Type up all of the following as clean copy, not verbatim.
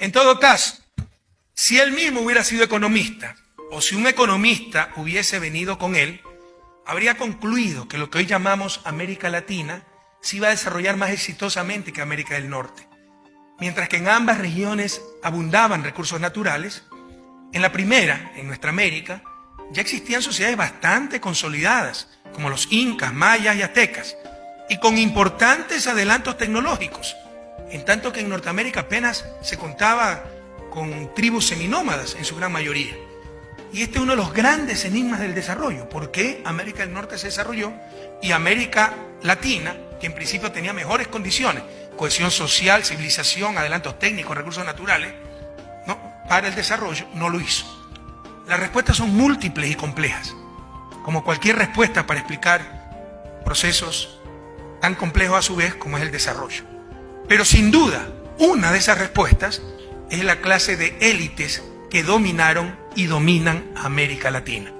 En todo caso, si él mismo hubiera sido economista, o si un economista hubiese venido con él, habría concluido que lo que hoy llamamos América Latina se iba a desarrollar más exitosamente que América del Norte. Mientras que en ambas regiones abundaban recursos naturales, en la primera, en nuestra América, ya existían sociedades bastante consolidadas, como los incas, mayas y aztecas, y con importantes adelantos tecnológicos, en tanto que en Norteamérica apenas se contaba con tribus seminómadas en su gran mayoría. Y este es uno de los grandes enigmas del desarrollo. ¿Por qué América del Norte se desarrolló y América Latina, que en principio tenía mejores condiciones, cohesión social, civilización, adelantos técnicos, recursos naturales, ¿no?, para el desarrollo, no lo hizo? Las respuestas son múltiples y complejas, como cualquier respuesta para explicar procesos tan complejos a su vez como es el desarrollo. Pero sin duda, una de esas respuestas es la clase de élites que dominaron y dominan a América Latina.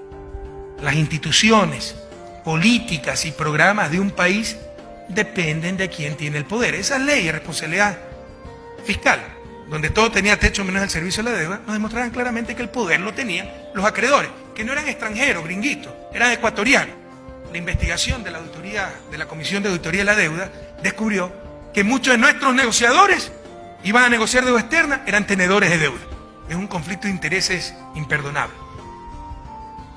Las instituciones, políticas y programas de un país dependen de quién tiene el poder. Esas leyes de responsabilidad fiscal, donde todo tenía techo menos el servicio de la deuda, nos demostraban claramente que el poder lo tenían los acreedores, que no eran extranjeros, gringuitos, eran ecuatorianos. La investigación de la auditoría, de la Comisión de Auditoría de la Deuda, descubrió que muchos de nuestros negociadores iban a negociar deuda externa, eran tenedores de deuda. Es un conflicto de intereses imperdonable.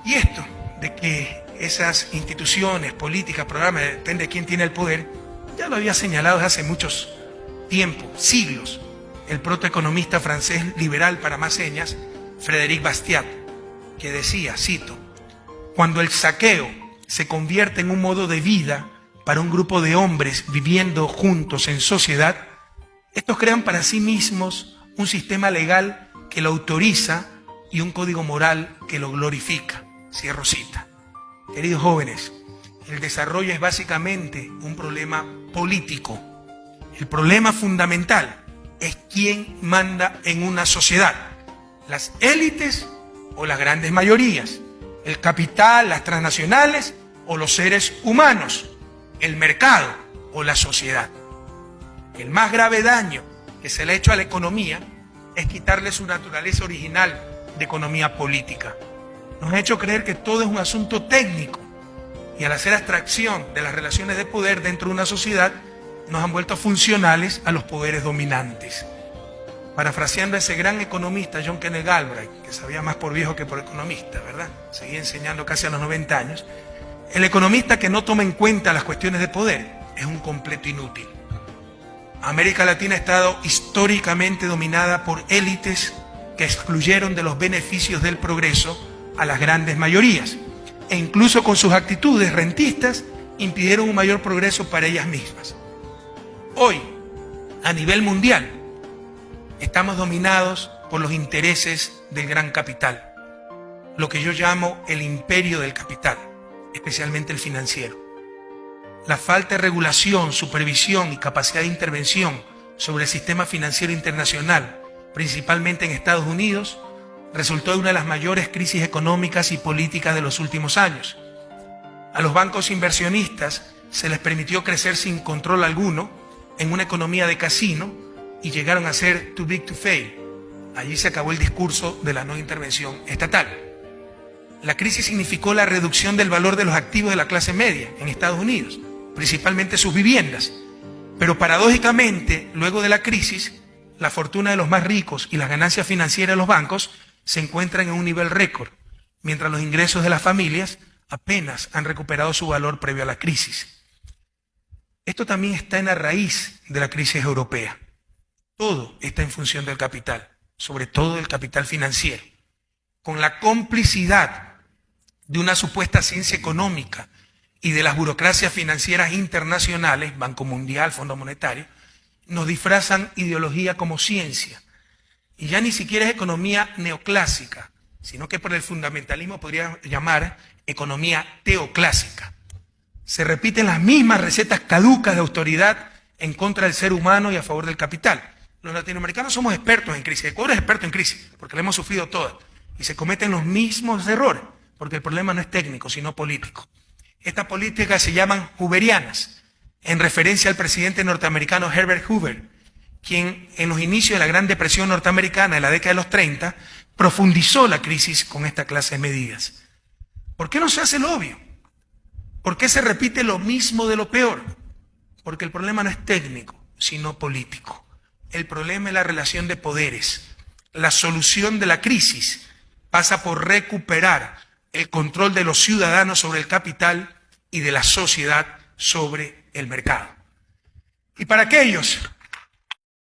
Y esto de que esas instituciones, políticas, programas, depende de quién tiene el poder, ya lo había señalado desde hace muchos tiempos, siglos, el protoeconomista francés liberal para más señas, Frédéric Bastiat, que decía, cito, cuando el saqueo se convierte en un modo de vida para un grupo de hombres viviendo juntos en sociedad, estos crean para sí mismos un sistema legal que lo autoriza y un código moral que lo glorifica. Cierro cita. Queridos jóvenes, el desarrollo es básicamente un problema político. El problema fundamental es quién manda en una sociedad, las élites o las grandes mayorías, el capital, las transnacionales o los seres humanos, el mercado o la sociedad. El más grave daño que se le ha hecho a la economía es quitarle su naturaleza original de economía política. Nos ha hecho creer que todo es un asunto técnico y al hacer abstracción de las relaciones de poder dentro de una sociedad, nos han vuelto funcionales a los poderes dominantes. Parafraseando a ese gran economista John Kenneth Galbraith, que sabía más por viejo que por economista, ¿verdad? Seguía enseñando casi a los 90 años. El economista que no toma en cuenta las cuestiones de poder es un completo inútil. América Latina ha estado históricamente dominada por élites que excluyeron de los beneficios del progreso a las grandes mayorías, e incluso con sus actitudes rentistas impidieron un mayor progreso para ellas mismas. Hoy, a nivel mundial, estamos dominados por los intereses del gran capital, lo que yo llamo el imperio del capital, especialmente el financiero. La falta de regulación, supervisión y capacidad de intervención sobre el sistema financiero internacional, principalmente en Estados Unidos, resultó de una de las mayores crisis económicas y políticas de los últimos años. A los bancos inversionistas se les permitió crecer sin control alguno en una economía de casino y llegaron a ser too big to fail. Allí se acabó el discurso de la no intervención estatal. La crisis significó la reducción del valor de los activos de la clase media en Estados Unidos, principalmente sus viviendas. Pero paradójicamente, luego de la crisis, la fortuna de los más ricos y las ganancias financieras de los bancos se encuentran en un nivel récord, mientras los ingresos de las familias apenas han recuperado su valor previo a la crisis. Esto también está en la raíz de la crisis europea. Todo está en función del capital, sobre todo del capital financiero. Con la complicidad de una supuesta ciencia económica y de las burocracias financieras internacionales, Banco Mundial, Fondo Monetario, nos disfrazan ideología como ciencia. Y ya ni siquiera es economía neoclásica, sino que por el fundamentalismo podría llamar economía teoclásica. Se repiten las mismas recetas caducas de autoridad en contra del ser humano y a favor del capital. Los latinoamericanos somos expertos en crisis. Ecuador es experto en crisis, porque la hemos sufrido todas. Y se cometen los mismos errores, porque el problema no es técnico, sino político. Estas políticas se llaman hooverianas, en referencia al presidente norteamericano Herbert Hoover, quien en los inicios de la Gran Depresión norteamericana de la década de los 30 profundizó la crisis con esta clase de medidas. ¿Por qué no se hace lo obvio? ¿Por qué se repite lo mismo de lo peor? Porque el problema no es técnico, sino político. El problema es la relación de poderes. La solución de la crisis pasa por recuperar el control de los ciudadanos sobre el capital y de la sociedad sobre el mercado. Y para aquellos